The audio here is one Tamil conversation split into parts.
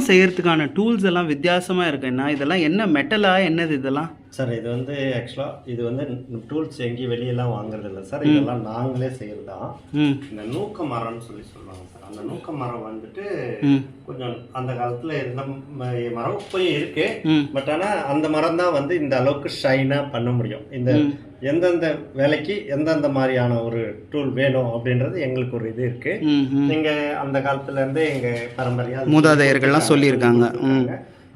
செய்யறதுக்கான டூல்ஸ் எல்லாம் வித்தியாசமா இருக்குன்னா இதெல்லாம் என்ன மெட்டலா என்னது இதெல்லாம்? சார் இது வந்து ஆக்சுவலாக இது வந்து டூல்ஸ் எங்கேயும் வெளியெல்லாம் வாங்குறது இல்லை சார். இதெல்லாம் நாங்களே செய்கிறது தான். இந்த நூக்க மரம்னு சொல்லுவாங்க சார். அந்த நூக்க மரம் வந்துட்டு கொஞ்சம் அந்த காலத்தில் இருந்த மரம் இப்போயும் இருக்கு. பட் ஆனால் அந்த மரம் தான் வந்து இந்த அளவுக்கு ஷைனாக பண்ண முடியும். இந்த எந்தெந்த வேலைக்கு எந்தெந்த மாதிரியான ஒரு டூல் வேணும் அப்படின்றது எங்களுக்கு ஒரு இது இருக்கு. நீங்க அந்த காலத்துல இருந்தே எங்க பரம்பரையா மூதாதையர்கள்லாம் சொல்லியிருக்காங்க.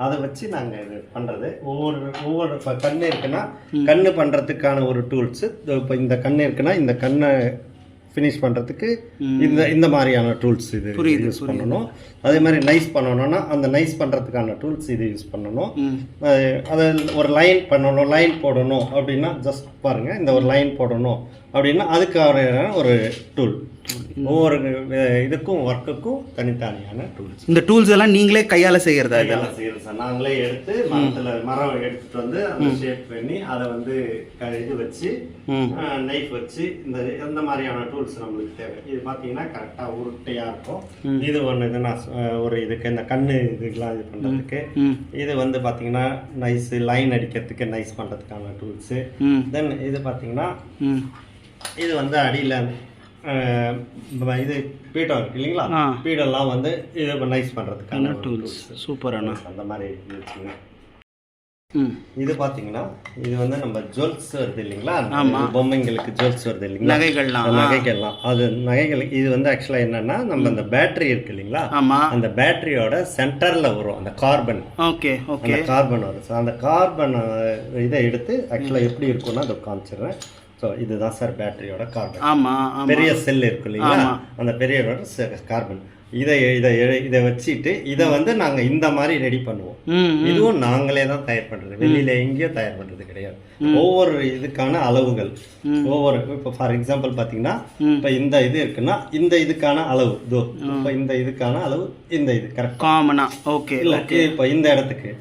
அதை வச்சு நாங்கள் இது பண்ணுறது ஒவ்வொரு இப்போ கண்ணு இருக்குன்னா கண்ணு பண்ணுறதுக்கான ஒரு டூல்ஸு. இப்போ இந்த கண்ணு இருக்குன்னா இந்த கண்ணை ஃபினிஷ் பண்ணுறதுக்கு இந்த மாதிரியான டூல்ஸ் இது யூஸ் பண்ணணும். அதே மாதிரி நைஸ் பண்ணணும்னா அந்த நைஸ் பண்ணுறதுக்கான டூல்ஸ் இது யூஸ் பண்ணணும். அதை ஒரு லைன் பண்ணணும், லைன் போடணும் அப்படின்னா ஜஸ்ட் பாருங்கள், இந்த ஒரு லைன் போடணும் அப்படின்னா அதுக்கான ஒரு டூல். ஒவ்வொரு இதுக்கும் ஒர்க்குக்கும் தனித்தனியான டூல்ஸ். இந்த டூல்ஸ் எல்லாம் நீங்களே கையால் செய்கிறதா? இதெல்லாம் செய்யறது சார். நாங்களே எடுத்து மரம் எடுத்துட்டு வந்து அதை ஷேப் பண்ணி அதை வந்து இது வச்சு நைஃப் வச்சு இந்த மாதிரியான டூல்ஸ் நம்மளுக்கு தேவை. இது பார்த்தீங்கன்னா கரெக்டாக உருட்டையாக இருக்கும். இது ஒன்று இது நான் ஒரு இதுக்கு இந்த கண்ணு இதுக்கெல்லாம் இது பண்ணுறதுக்கு. இது வந்து பார்த்தீங்கன்னா நைஸ் லைன் அடிக்கிறதுக்கு நைஸ் பண்ணுறதுக்கான டூல்ஸு. தென் இது பார்த்தீங்கன்னா இது வந்து அடியில் இது பீடம் இருக்கு இல்லைங்களா, பீடெல்லாம் வந்து இது நைஸ் பண்ணுறதுக்கான டூல்ஸ். சூப்பரான அந்த மாதிரி வச்சுங்க. இது பார்த்தீங்கன்னா இது வந்து நம்ம ஜுவல்ஸ் வருது இல்லைங்களா, பொம்மைங்களுக்கு ஜுவல்ஸ் வருது இல்லைங்களா, நகைகள்லாம். அது நகைகளுக்கு இது வந்து ஆக்சுவலாக என்னன்னா நம்ம அந்த பேட்டரி இருக்கு இல்லைங்களா, அந்த பேட்டரியோட சென்டர்ல வரும் அந்த கார்பன். அந்த கார்பன் வரும். அந்த கார்பன் இதை எடுத்து ஆக்சுவலாக எப்படி இருக்கும்னா அதை காமிச்சிடுறேன். ஸோ இதுதான் சார் பேட்டரியோட கார்பன். பெரிய செல் இருக்கு இல்லைங்களா, அந்த பெரிய கார்பன். இதை வச்சுட்டு இதை வந்து நாங்கள் இந்த மாதிரி ரெடி பண்ணுவோம். இதுவும் நாங்களே தான் தயார் பண்ணுறது, வெளியில எங்கேயும் தயார் பண்ணுறது கிடையாது. ஒவ்வொரு இதுக்கான அளவுகள் ஒவ்வொரு, இப்போ ஃபார் எக்ஸாம்பிள் பார்த்தீங்கன்னா இப்போ இந்த இது இருக்குன்னா இந்த இதுக்கான அளவு இதோ, இப்போ இந்த இதுக்கான அளவு இந்த இது கரெக்ட் காமனா. ஓகே இல்லை, இப்போ இந்த இடத்துக்கு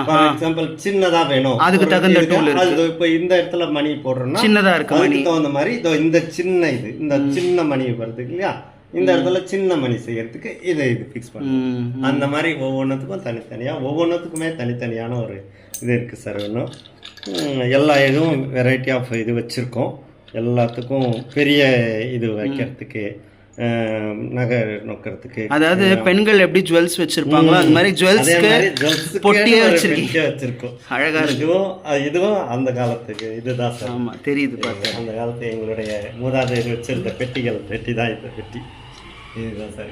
ஃபார் எக்ஸாம்பிள் சின்னதா வேணும், அதுக்கு தகுந்த டூல் அது. இப்போ இந்த இடத்துல மணி போடுறோம்னா சின்னதா இருக்கு, அதுக்கு தகுந்த மாதிரி இதோ இந்த சின்ன இது இந்த சின்ன மணி வருது இல்லையா, இந்த இடத்துல சின்ன மணி செய்யறதுக்கு இதை ஃபிக்ஸ் பண்ணுவோம். அந்த மாதிரி ஒவ்வொன்றுத்துக்கும் தனித்தனியாக ஒவ்வொன்றுத்துக்குமே தனித்தனியான ஒரு இது இருக்குது சார். இன்னும் எல்லா இதுவும் வெரைட்டி ஆஃப் இது வச்சுருக்கோம். எல்லாத்துக்கும் பெரிய இது வைக்கிறதுக்கு, நகை நோக்கிறதுக்கு, அதாவது பெண்கள் எப்படி ஜுவல்ஸ் வச்சிருப்பாங்களோ அது மாதிரி ஜுவல்ஸ்க்கு பொட்டியே வச்சிருக்கோம். அழகா இருக்கும். இதுவும் அந்த காலத்துக்கு இதுதான் சார். ஆமா தெரியுது பாருங்க. அந்த காலத்து எங்களுடைய மூதாதையர் வச்சிருந்த பெட்டிகள், பெட்டி தான் இந்த பெட்டி இதுதான் சார்.